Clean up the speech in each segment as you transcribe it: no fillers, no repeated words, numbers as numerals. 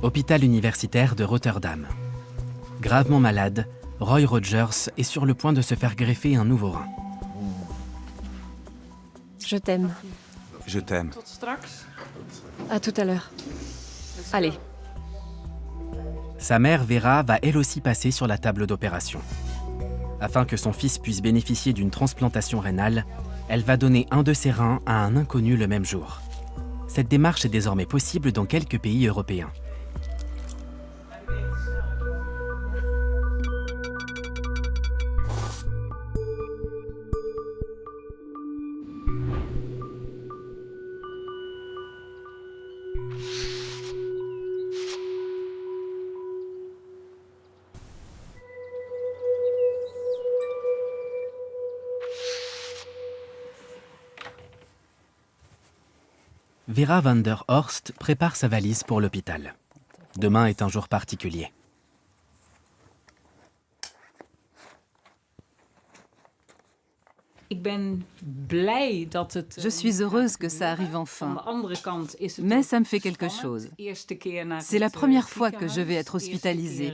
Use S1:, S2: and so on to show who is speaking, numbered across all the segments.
S1: Hôpital universitaire de Rotterdam. Gravement malade, Roy Rogers est sur le point de se faire greffer un nouveau rein.
S2: Je t'aime.
S3: Je t'aime.
S2: À tout à l'heure. Allez.
S1: Sa mère Vera va elle aussi passer sur la table d'opération. Afin que son fils puisse bénéficier d'une transplantation rénale, elle va donner un de ses reins à un inconnu le même jour. Cette démarche est désormais possible dans quelques pays européens. Vera van der Horst prépare sa valise pour l'hôpital. Demain est un jour particulier.
S4: Je suis heureuse que ça arrive enfin, mais ça me fait quelque chose. C'est la première fois que je vais être hospitalisée.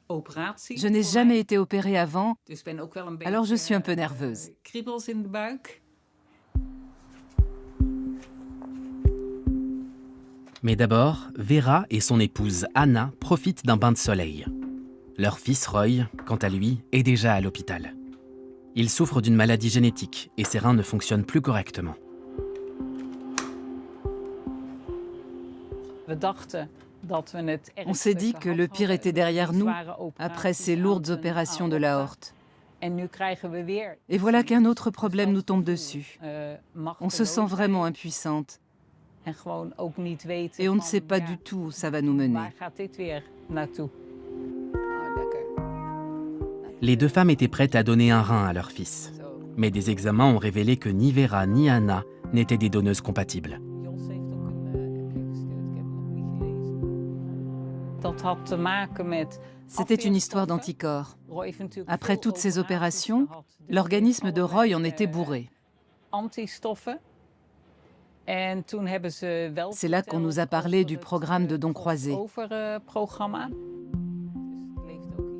S4: Je n'ai jamais été opérée avant, alors je suis un peu nerveuse.
S1: Mais d'abord, Vera et son épouse Anna profitent d'un bain de soleil. Leur fils Roy, quant à lui, est déjà à l'hôpital. Il souffre d'une maladie génétique et ses reins ne fonctionnent plus correctement.
S4: On s'est dit que le pire était derrière nous, après ces lourdes opérations de l'aorte. Et voilà qu'un autre problème nous tombe dessus. On se sent vraiment impuissante. Et on ne sait pas du tout où ça va nous mener.
S1: Les deux femmes étaient prêtes à donner un rein à leur fils. Mais des examens ont révélé que ni Vera ni Anna n'étaient des donneuses compatibles.
S4: C'était une histoire d'anticorps. Après toutes ces opérations, l'organisme de Roy en était bourré. C'est là qu'on nous a parlé du programme de dons croisés.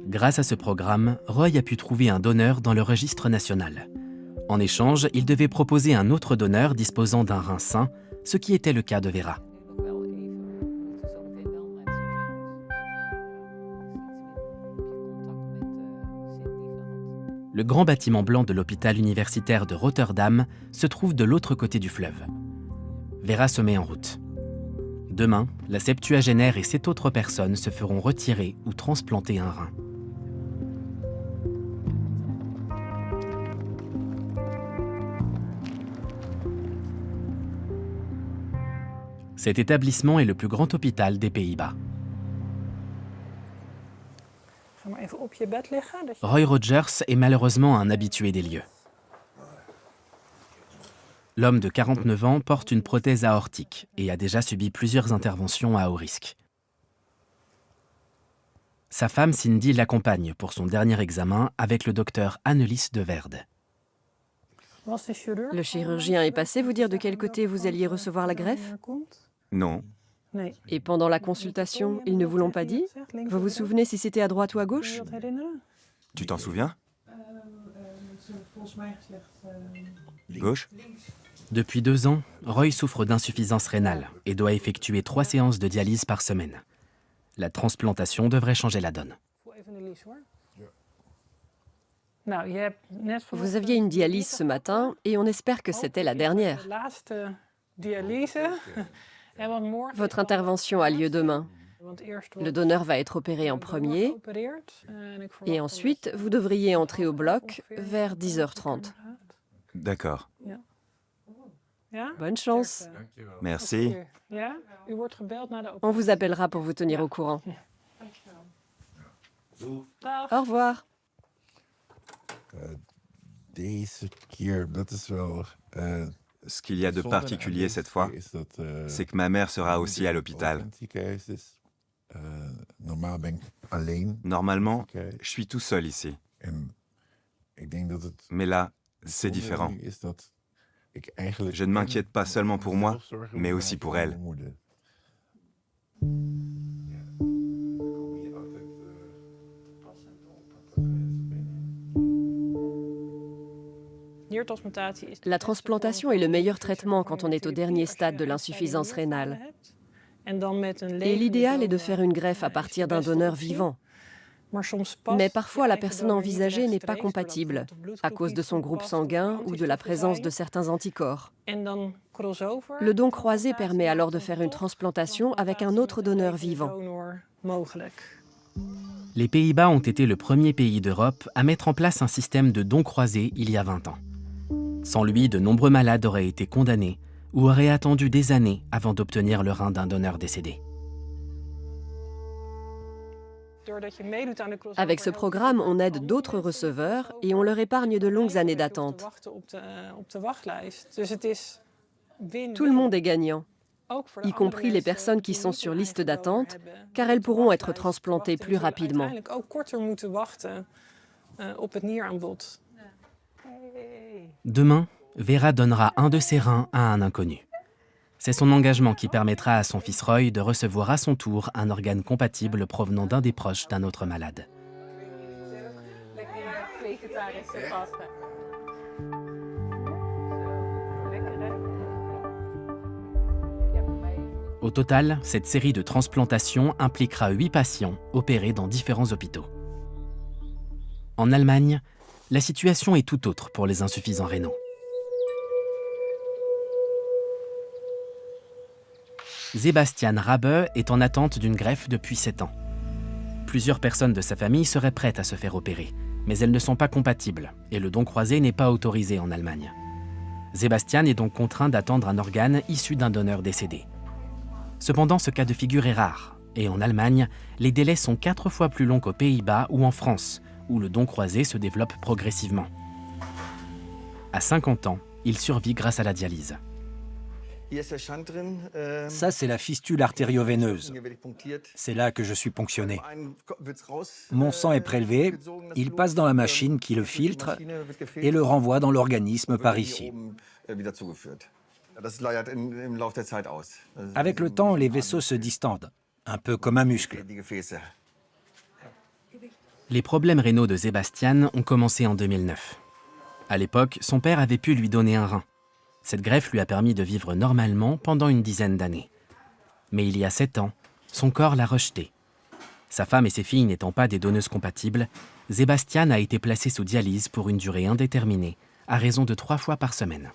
S1: Grâce à ce programme, Roy a pu trouver un donneur dans le registre national. En échange, il devait proposer un autre donneur disposant d'un rein sain, ce qui était le cas de Vera. Le grand bâtiment blanc de l'hôpital universitaire de Rotterdam se trouve de l'autre côté du fleuve. Vera se met en route. Demain, la septuagénaire et 7 autres personnes se feront retirer ou transplanter un rein. Cet établissement est le plus grand hôpital des Pays-Bas. Roy Rogers est malheureusement un habitué des lieux. L'homme de 49 ans porte une prothèse aortique et a déjà subi plusieurs interventions à haut risque. Sa femme Cindy l'accompagne pour son dernier examen avec le docteur Annelies de Verde.
S2: Le chirurgien est passé vous dire de quel côté vous alliez recevoir la greffe?
S3: Non.
S2: Et pendant la consultation, ils ne vous l'ont pas dit? Vous vous souvenez si c'était à droite ou à gauche?
S3: Tu t'en souviens? Gauche?
S1: Depuis 2 ans, Roy souffre d'insuffisance rénale et doit effectuer 3 séances de dialyse par semaine. La transplantation devrait changer la donne.
S2: Vous aviez une dialyse ce matin et on espère que c'était la dernière. Votre intervention a lieu demain. Le donneur va être opéré en premier et ensuite vous devriez entrer au bloc vers 10h30.
S3: D'accord.
S2: Bonne chance.
S3: Merci.
S2: On vous appellera pour vous tenir au courant. Au revoir.
S3: Ce qu'il y a de particulier cette fois, c'est que ma mère sera aussi à l'hôpital. Normalement, je suis tout seul ici. Mais là, c'est différent. Je ne m'inquiète pas seulement pour moi, mais aussi pour elle.
S2: La transplantation est le meilleur traitement quand on est au dernier stade de l'insuffisance rénale. Et l'idéal est de faire une greffe à partir d'un donneur vivant. Mais parfois, la personne envisagée n'est pas compatible, à cause de son groupe sanguin ou de la présence de certains anticorps. Le don croisé permet alors de faire une transplantation avec un autre donneur vivant.
S1: Les Pays-Bas ont été le premier pays d'Europe à mettre en place un système de don croisé il y a 20 ans. Sans lui, de nombreux malades auraient été condamnés ou auraient attendu des années avant d'obtenir le rein d'un donneur décédé.
S2: Avec ce programme, on aide d'autres receveurs et on leur épargne de longues années d'attente. Tout le monde est gagnant, y compris les personnes qui sont sur liste d'attente, car elles pourront être transplantées plus rapidement.
S1: Demain, Vera donnera un de ses reins à un inconnu. C'est son engagement qui permettra à son fils Roy de recevoir à son tour un organe compatible provenant d'un des proches d'un autre malade. Au total, cette série de transplantations impliquera 8 patients opérés dans différents hôpitaux. En Allemagne, la situation est tout autre pour les insuffisants rénaux. Sebastian Rabe est en attente d'une greffe depuis 7 ans. Plusieurs personnes de sa famille seraient prêtes à se faire opérer, mais elles ne sont pas compatibles et le don croisé n'est pas autorisé en Allemagne. Sebastian est donc contraint d'attendre un organe issu d'un donneur décédé. Cependant, ce cas de figure est rare, et en Allemagne, les délais sont 4 fois plus longs qu'aux Pays-Bas ou en France, où le don croisé se développe progressivement. À 50 ans, il survit grâce à la dialyse.
S5: Ça, c'est la fistule artério-veineuse. C'est là que je suis ponctionné. Mon sang est prélevé, il passe dans la machine qui le filtre et le renvoie dans l'organisme par ici. Avec le temps, les vaisseaux se distendent, un peu comme un muscle.
S1: Les problèmes rénaux de Sebastian ont commencé en 2009. À l'époque, son père avait pu lui donner un rein. Cette greffe lui a permis de vivre normalement pendant une dizaine d'années. Mais il y a 7 ans, son corps l'a rejeté. Sa femme et ses filles n'étant pas des donneuses compatibles, Sebastian a été placé sous dialyse pour une durée indéterminée, à raison de 3 fois par semaine.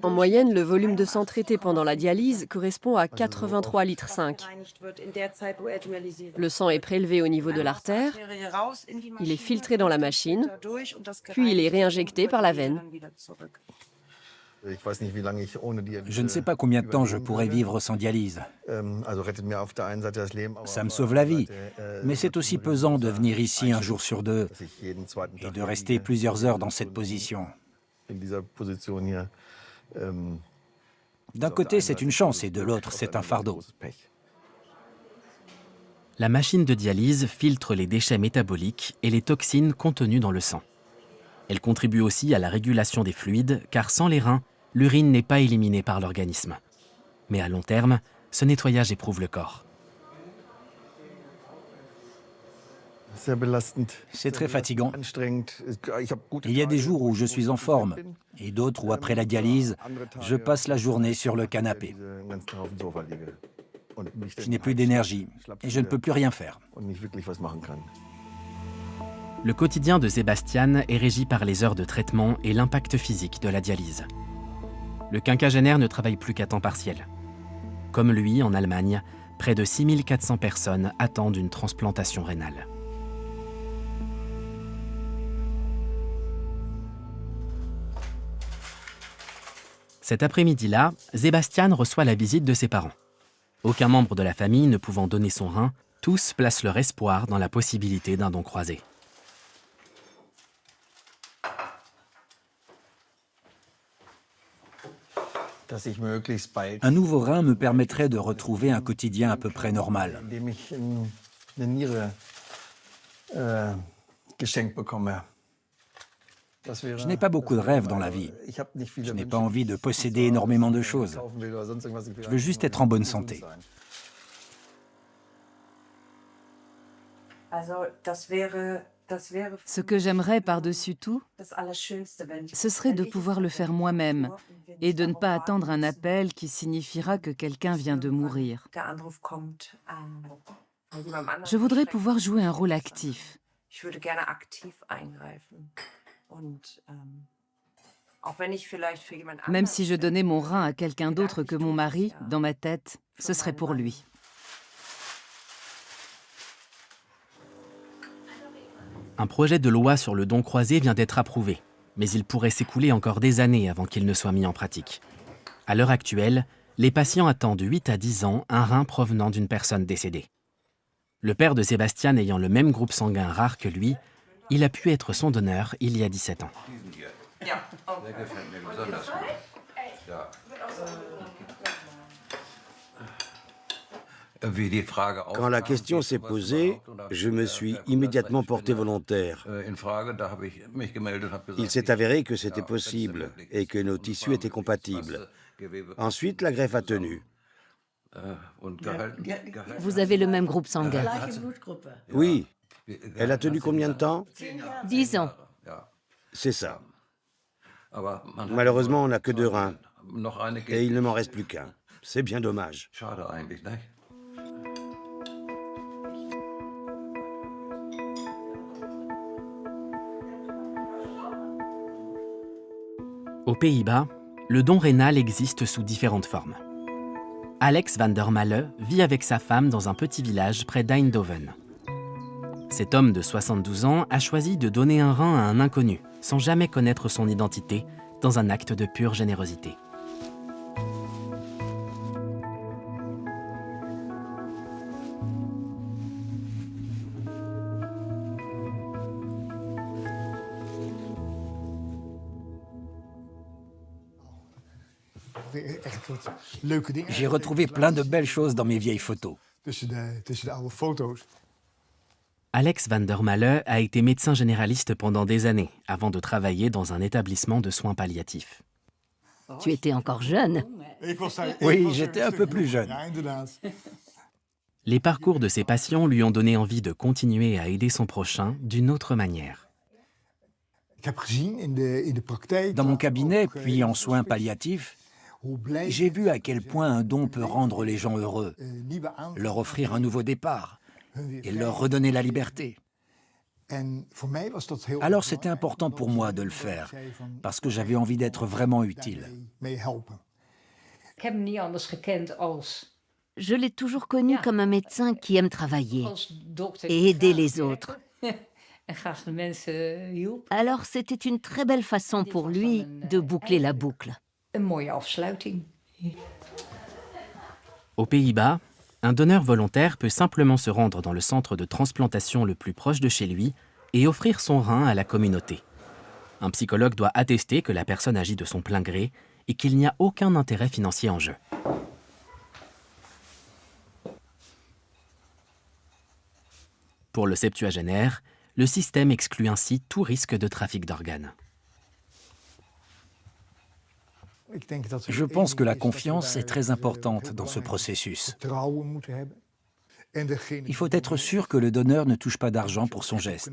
S2: En moyenne, le volume de sang traité pendant la dialyse correspond à 83,5 litres. Le sang est prélevé au niveau de l'artère, il est filtré dans la machine, puis il est réinjecté par la veine.
S5: Je ne sais pas combien de temps je pourrais vivre sans dialyse. Ça me sauve la vie, mais c'est aussi pesant de venir ici un jour sur 2 et de rester plusieurs heures dans cette position. D'un côté, c'est une chance et de l'autre, c'est un fardeau.
S1: La machine de dialyse filtre les déchets métaboliques et les toxines contenues dans le sang. Elle contribue aussi à la régulation des fluides, car sans les reins, l'urine n'est pas éliminée par l'organisme. Mais à long terme, ce nettoyage éprouve le corps.
S5: C'est très fatigant. Il y a des jours où je suis en forme et d'autres où, après la dialyse, je passe la journée sur le canapé. Je n'ai plus d'énergie et je ne peux plus rien faire.
S1: Le quotidien de Sebastian est régi par les heures de traitement et l'impact physique de la dialyse. Le quinquagénaire ne travaille plus qu'à temps partiel. Comme lui, en Allemagne, près de 6400 personnes attendent une transplantation rénale. Cet après-midi-là, Sebastian reçoit la visite de ses parents. Aucun membre de la famille ne pouvant donner son rein, tous placent leur espoir dans la possibilité d'un don croisé.
S5: Un nouveau rein me permettrait de retrouver un quotidien à peu près normal. Je n'ai pas beaucoup de rêves dans la vie. Je n'ai pas envie de posséder énormément de choses. Je veux juste être en bonne santé.
S4: Ce que j'aimerais par-dessus tout, ce serait de pouvoir le faire moi-même et de ne pas attendre un appel qui signifiera que quelqu'un vient de mourir. Je voudrais pouvoir jouer un rôle actif. Même si je donnais mon rein à quelqu'un d'autre que mon mari, dans ma tête, ce serait pour lui.
S1: Un projet de loi sur le don croisé vient d'être approuvé, mais il pourrait s'écouler encore des années avant qu'il ne soit mis en pratique. À l'heure actuelle, les patients attendent 8 à 10 ans un rein provenant d'une personne décédée. Le père de Sébastien ayant le même groupe sanguin rare que lui, il a pu être son donneur il y a 17 ans.
S6: Quand la question s'est posée, je me suis immédiatement porté volontaire. Il s'est avéré que c'était possible et que nos tissus étaient compatibles. Ensuite, la greffe a tenu.
S7: Vous avez le même groupe sanguin.
S6: Oui. Elle a tenu combien de temps?
S7: 10 ans.
S6: C'est ça. Malheureusement, on n'a que 2 reins. Et il ne m'en reste plus qu'un. C'est bien dommage.
S1: Aux Pays-Bas, le don rénal existe sous différentes formes. Alex van der Malle vit avec sa femme dans un petit village près d'Eindhoven. Cet homme de 72 ans a choisi de donner un rein à un inconnu, sans jamais connaître son identité, dans un acte de pure générosité.
S5: J'ai retrouvé plein de belles choses dans mes vieilles photos.
S1: Alex van der Malle a été médecin généraliste pendant des années, avant de travailler dans un établissement de soins palliatifs.
S7: Tu étais encore jeune.
S5: Oui, j'étais un peu plus jeune.
S1: Les parcours de ses patients lui ont donné envie de continuer à aider son prochain d'une autre manière.
S5: Dans mon cabinet, puis en soins palliatifs, j'ai vu à quel point un don peut rendre les gens heureux, leur offrir un nouveau départ et leur redonner la liberté. Alors c'était important pour moi de le faire, parce que j'avais envie d'être vraiment utile.
S7: Je l'ai toujours connu comme un médecin qui aime travailler et aider les autres. Alors c'était une très belle façon pour lui de boucler la boucle.
S1: Aux Pays-Bas, un donneur volontaire peut simplement se rendre dans le centre de transplantation le plus proche de chez lui et offrir son rein à la communauté. Un psychologue doit attester que la personne agit de son plein gré et qu'il n'y a aucun intérêt financier en jeu. Pour le septuagénaire, le système exclut ainsi tout risque de trafic d'organes.
S5: Je pense que la confiance est très importante dans ce processus. Il faut être sûr que le donneur ne touche pas d'argent pour son geste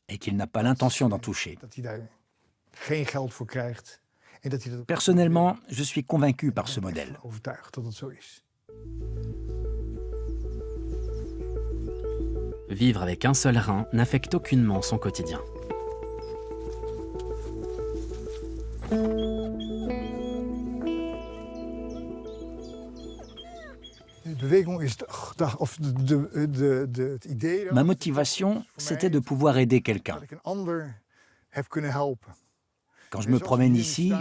S5: et qu'il n'a pas l'intention d'en toucher. Personnellement, je suis convaincu par ce modèle.
S1: Vivre avec un seul rein n'affecte aucunement son quotidien.
S5: Ma motivation, c'était de pouvoir aider quelqu'un. Quand je me promène ici,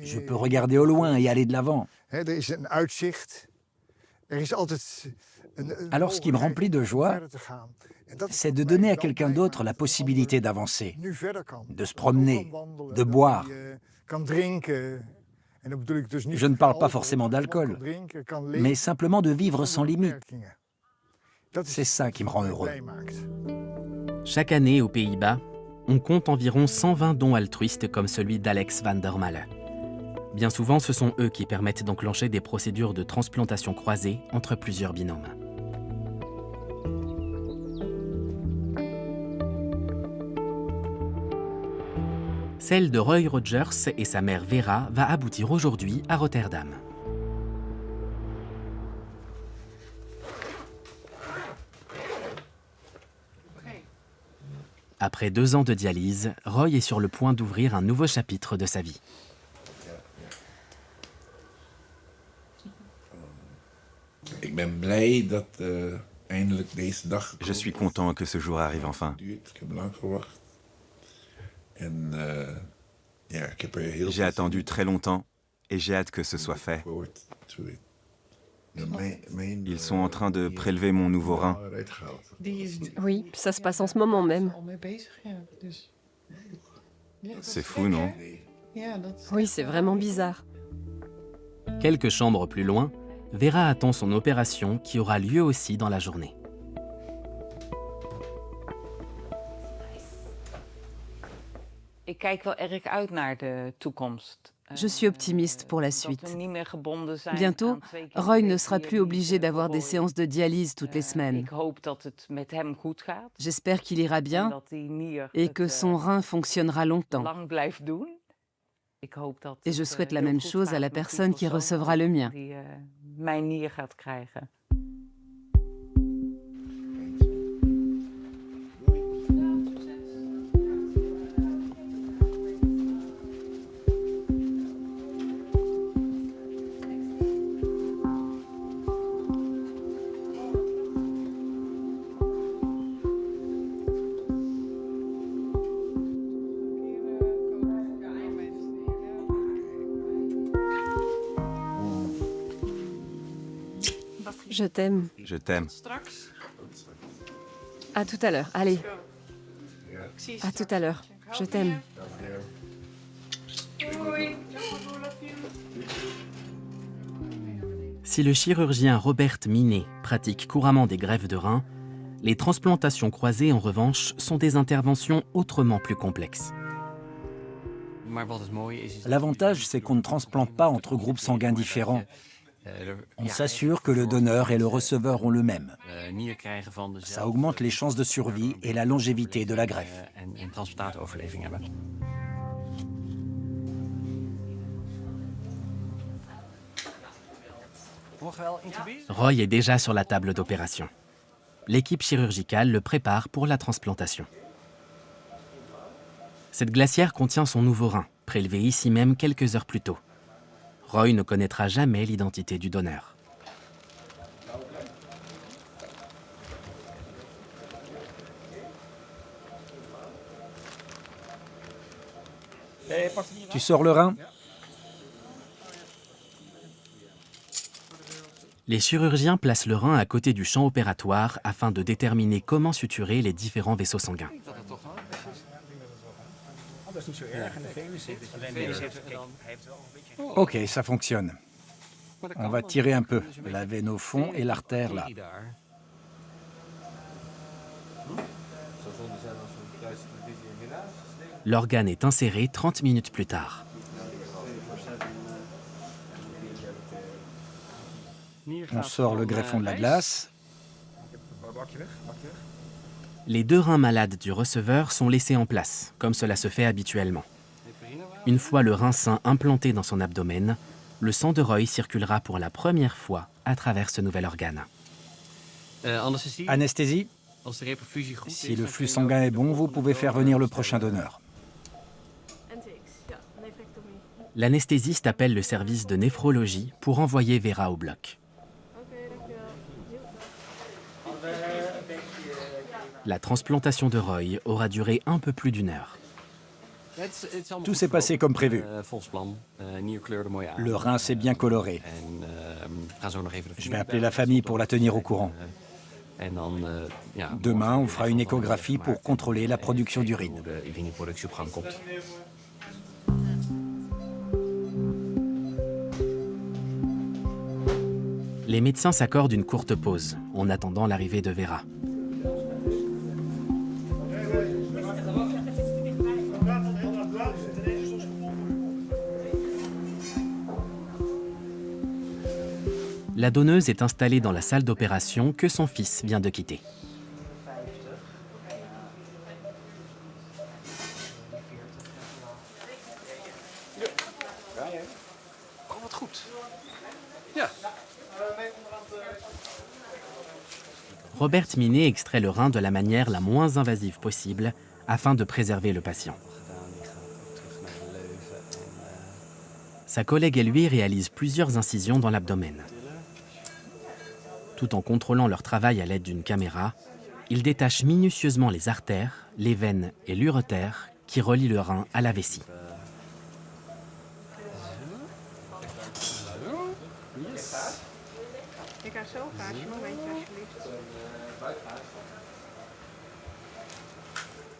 S5: je peux regarder au loin et aller de l'avant. Alors ce qui me remplit de joie, c'est de donner à quelqu'un d'autre la possibilité d'avancer, de se promener, de boire. Je ne parle pas forcément d'alcool, mais simplement de vivre sans limite. C'est ça qui me rend heureux.
S1: Chaque année aux Pays-Bas, on compte environ 120 dons altruistes comme celui d'Alex van der Male. Bien souvent, ce sont eux qui permettent d'enclencher des procédures de transplantation croisée entre plusieurs binômes. Celle de Roy Rogers et sa mère Vera va aboutir aujourd'hui à Rotterdam. Après 2 ans de dialyse, Roy est sur le point d'ouvrir un nouveau chapitre de sa vie.
S3: Je suis content que ce jour arrive enfin. J'ai attendu très longtemps et j'ai hâte que ce soit fait. Ils sont en train de prélever mon nouveau rein.
S2: Oui, ça se passe en ce moment même.
S3: C'est fou, non?
S2: Oui, c'est vraiment bizarre.
S1: Quelques chambres plus loin, Vera attend son opération qui aura lieu aussi dans la journée.
S4: Je suis optimiste pour la suite. Bientôt, Roy ne sera plus obligé d'avoir des séances de dialyse toutes les semaines. J'espère qu'il ira bien et que son rein fonctionnera longtemps. Et je souhaite la même chose à la personne qui recevra le mien.
S2: Je t'aime.
S3: Je t'aime.
S2: À tout à l'heure. Allez. À tout à l'heure. Je t'aime.
S1: Si le chirurgien Robert Minet pratique couramment des greffes de reins, les transplantations croisées, en revanche, sont des interventions autrement plus complexes.
S5: L'avantage, c'est qu'on ne transplante pas entre groupes sanguins différents. On s'assure que le donneur et le receveur ont le même. Ça augmente les chances de survie et la longévité de la greffe.
S1: Roy est déjà sur la table d'opération. L'équipe chirurgicale le prépare pour la transplantation. Cette glacière contient son nouveau rein, prélevé ici même quelques heures plus tôt. Roy ne connaîtra jamais l'identité du donneur.
S5: Tu sors le rein?
S1: Les chirurgiens placent le rein à côté du champ opératoire afin de déterminer comment suturer les différents vaisseaux sanguins.
S5: Ok, ça fonctionne. On va tirer un peu, la veine au fond et l'artère là.
S1: L'organe est inséré 30 minutes plus tard.
S5: On sort le greffon de la glace.
S1: Les 2 reins malades du receveur sont laissés en place, comme cela se fait habituellement. Une fois le rein sain implanté dans son abdomen, le sang de Roy circulera pour la première fois à travers ce nouvel organe.
S5: Anesthésie? Si le flux sanguin est bon, vous pouvez faire venir le prochain donneur.
S1: L'anesthésiste appelle le service de néphrologie pour envoyer Vera au bloc. La transplantation de Roy aura duré un peu plus d'1 heure.
S5: Tout s'est passé comme prévu. Le rein s'est bien coloré. Je vais appeler la famille pour la tenir au courant. Demain, on fera une échographie pour contrôler la production d'urine.
S1: Les médecins s'accordent une courte pause en attendant l'arrivée de Vera. La donneuse est installée dans la salle d'opération que son fils vient de quitter. Robert Minet extrait le rein de la manière la moins invasive possible afin de préserver le patient. Sa collègue et lui réalisent plusieurs incisions dans l'abdomen. Tout en contrôlant leur travail à l'aide d'une caméra, ils détachent minutieusement les artères, les veines et l'urétère qui relient le rein à la vessie.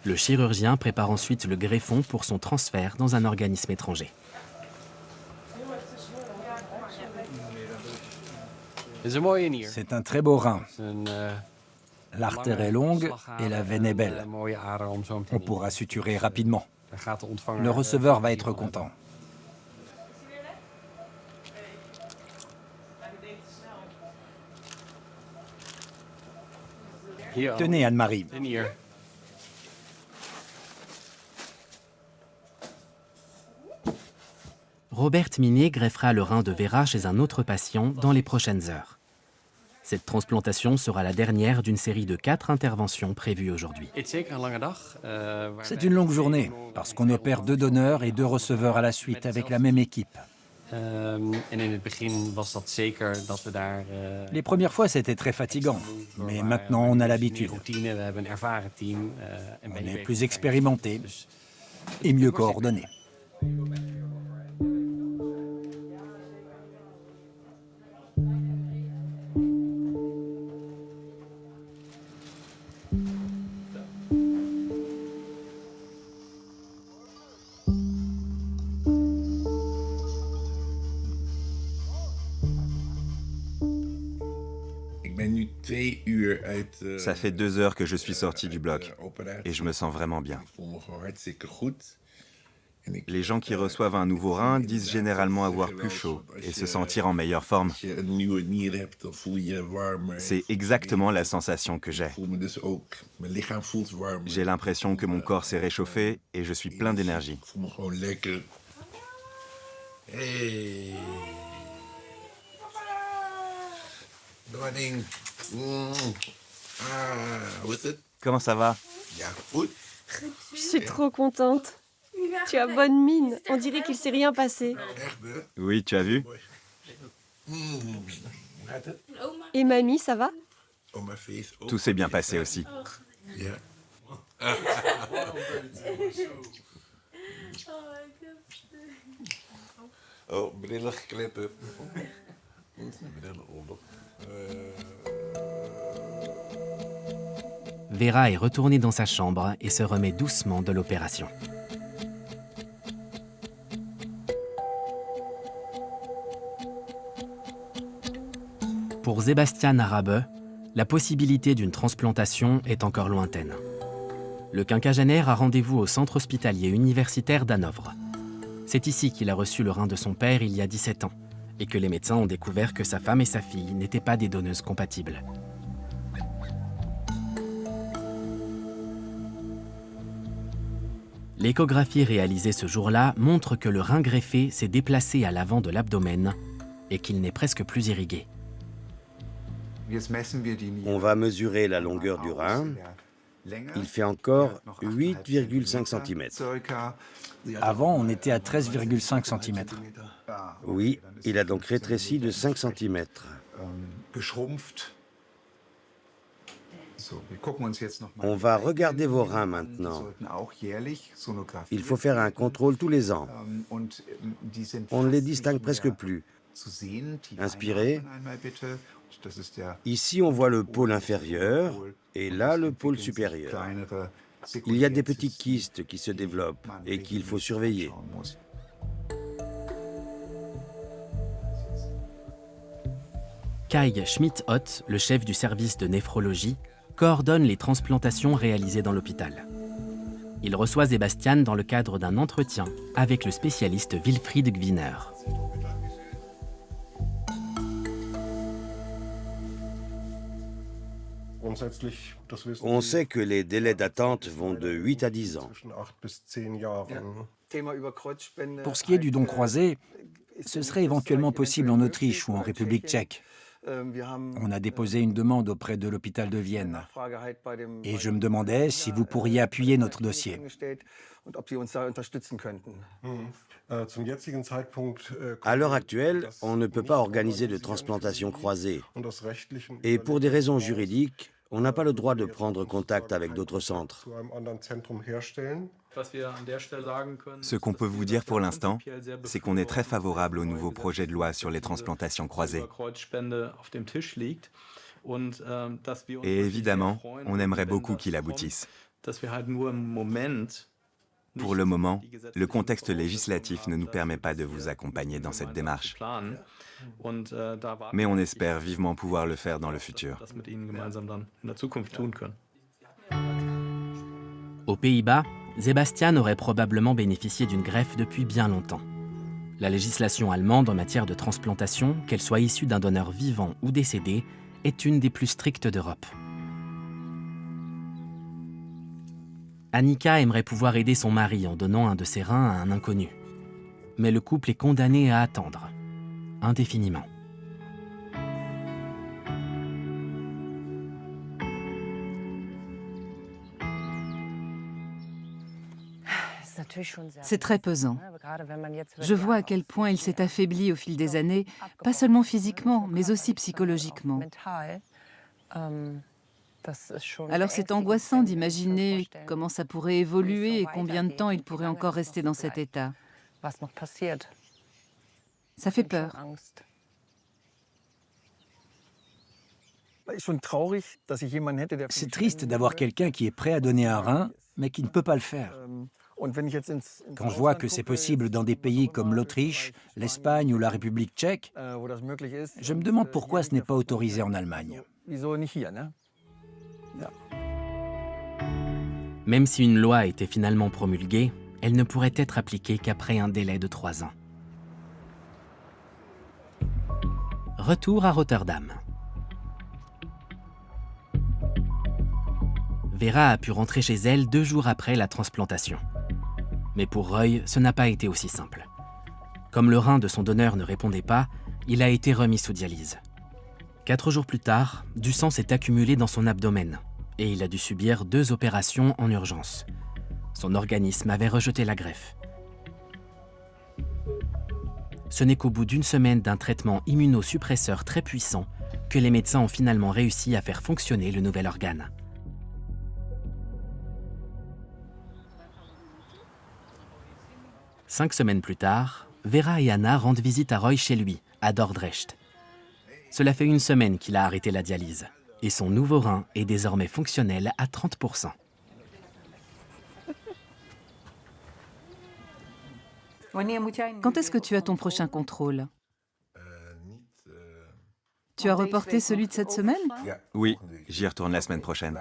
S1: Le chirurgien prépare ensuite le greffon pour son transfert dans un organisme étranger.
S5: C'est un très beau rein. L'artère est longue et la veine est belle. On pourra suturer rapidement. Le receveur va être content. Tenez, Anne-Marie.
S1: Robert Minet greffera le rein de Vera chez un autre patient dans les prochaines heures. Cette transplantation sera la dernière d'une série de 4 interventions prévues aujourd'hui.
S5: C'est une longue journée, parce qu'on opère 2 donneurs et 2 receveurs à la suite avec la même équipe. Les premières fois, c'était très fatigant, mais maintenant, on a l'habitude. On est plus expérimenté et mieux coordonné.
S3: Ça fait 2 heures que je suis sorti du bloc et je me sens vraiment bien. Les gens qui reçoivent un nouveau rein disent généralement avoir plus chaud et se sentir en meilleure forme. C'est exactement la sensation que j'ai. J'ai l'impression que mon corps s'est réchauffé et je suis plein d'énergie. Comment ça va?
S2: Je suis trop contente. Tu as bonne mine. On dirait qu'il s'est rien passé.
S3: Oui, tu as vu?
S2: Et mamie, ça va?
S3: Tout s'est bien passé aussi.
S1: Vera est retournée dans sa chambre et se remet doucement de l'opération. Pour Sebastian Arabe, la possibilité d'une transplantation est encore lointaine. Le quinquagénaire a rendez-vous au centre hospitalier universitaire d'Hanovre. C'est ici qu'il a reçu le rein de son père il y a 17 ans et que les médecins ont découvert que sa femme et sa fille n'étaient pas des donneuses compatibles. L'échographie réalisée ce jour-là montre que le rein greffé s'est déplacé à l'avant de l'abdomen et qu'il n'est presque plus irrigué.
S6: On va mesurer la longueur du rein. Il fait encore 8,5 cm.
S5: Avant, on était à 13,5 cm.
S6: Oui, il a donc rétréci de 5 cm. On va regarder vos reins maintenant. Il faut faire un contrôle tous les ans. On ne les distingue presque plus. Inspirez. Ici, on voit le pôle inférieur et là, le pôle supérieur. Il y a des petits kystes qui se développent et qu'il faut surveiller.
S1: Kai Schmidt-Ott, le chef du service de néphrologie, coordonne les transplantations réalisées dans l'hôpital. Il reçoit Sebastian dans le cadre d'un entretien avec le spécialiste Wilfried Gwiner.
S6: On sait que les délais d'attente vont de 8 à 10 ans.
S5: Pour ce qui est du don croisé, ce serait éventuellement possible en Autriche ou en République tchèque. On a déposé une demande auprès de l'hôpital de Vienne. Et je me demandais si vous pourriez appuyer notre dossier.
S6: À l'heure actuelle, on ne peut pas organiser de transplantation croisée. Et pour des raisons juridiques, on n'a pas le droit de prendre contact avec d'autres centres.
S3: Ce qu'on peut vous dire pour l'instant, c'est qu'on est très favorable au nouveau projet de loi sur les transplantations croisées. Et évidemment, on aimerait beaucoup qu'il aboutisse. Pour le moment, le contexte législatif ne nous permet pas de vous accompagner dans cette démarche. Mais on espère vivement pouvoir le faire dans le futur.
S1: Aux Pays-Bas, Sebastian aurait probablement bénéficié d'une greffe depuis bien longtemps. La législation allemande en matière de transplantation, qu'elle soit issue d'un donneur vivant ou décédé, est une des plus strictes d'Europe. Annika aimerait pouvoir aider son mari en donnant un de ses reins à un inconnu. Mais le couple est condamné à attendre, indéfiniment.
S4: C'est très pesant. Je vois à quel point il s'est affaibli au fil des années, pas seulement physiquement, mais aussi psychologiquement. Alors c'est angoissant d'imaginer comment ça pourrait évoluer et combien de temps il pourrait encore rester dans cet état. Ça fait peur.
S5: C'est triste d'avoir quelqu'un qui est prêt à donner un rein, mais qui ne peut pas le faire. Quand je vois que c'est possible dans des pays comme l'Autriche, l'Espagne ou la République tchèque, je me demande pourquoi ce n'est pas autorisé en Allemagne.
S1: Même si une loi a été finalement promulguée, elle ne pourrait être appliquée qu'après un délai de 3 ans. Retour à Rotterdam. Vera a pu rentrer chez elle 2 jours après la transplantation. Mais pour Roy, ce n'a pas été aussi simple. Comme le rein de son donneur ne répondait pas, il a été remis sous dialyse. 4 jours plus tard, du sang s'est accumulé dans son abdomen et il a dû subir 2 opérations en urgence. Son organisme avait rejeté la greffe. Ce n'est qu'au bout d'1 semaine d'un traitement immunosuppresseur très puissant que les médecins ont finalement réussi à faire fonctionner le nouvel organe. « 5 semaines plus tard, Vera et Anna rendent visite à Roy chez lui, à Dordrecht. Cela fait 1 semaine qu'il a arrêté la dialyse et son nouveau rein est désormais fonctionnel à 30%.
S4: Quand est-ce que tu as ton prochain contrôle? Tu as reporté celui de cette semaine?
S3: Oui, j'y retourne la semaine prochaine.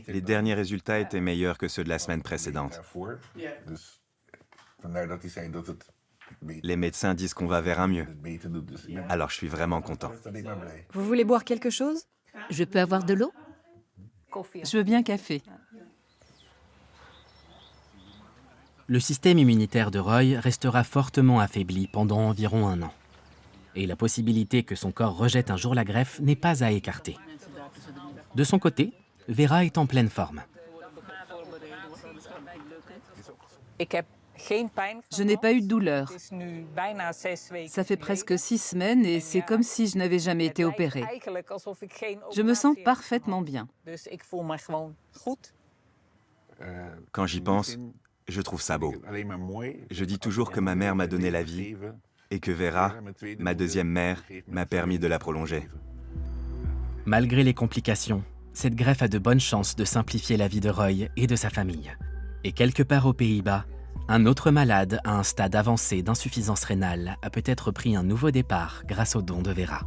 S3: Les derniers résultats étaient meilleurs que ceux de la semaine précédente. Les médecins disent qu'on va vers un mieux. Alors je suis vraiment content.
S2: Vous voulez boire quelque chose?
S7: Je peux avoir de l'eau?
S4: Je veux bien café.
S1: Le système immunitaire de Roy restera fortement affaibli pendant environ 1 an. Et la possibilité que son corps rejette un jour la greffe n'est pas à écarter. De son côté, Vera est en pleine forme.
S4: Je n'ai pas eu de douleur. Ça fait presque 6 semaines et c'est comme si je n'avais jamais été opérée. Je me sens parfaitement bien.
S3: Quand j'y pense, je trouve ça beau. Je dis toujours que ma mère m'a donné la vie et que Vera, ma deuxième mère, m'a permis de la prolonger.
S1: Malgré les complications, cette greffe a de bonnes chances de simplifier la vie de Roy et de sa famille. Et quelque part aux Pays-Bas, un autre malade à un stade avancé d'insuffisance rénale a peut-être pris un nouveau départ grâce au don de Vera.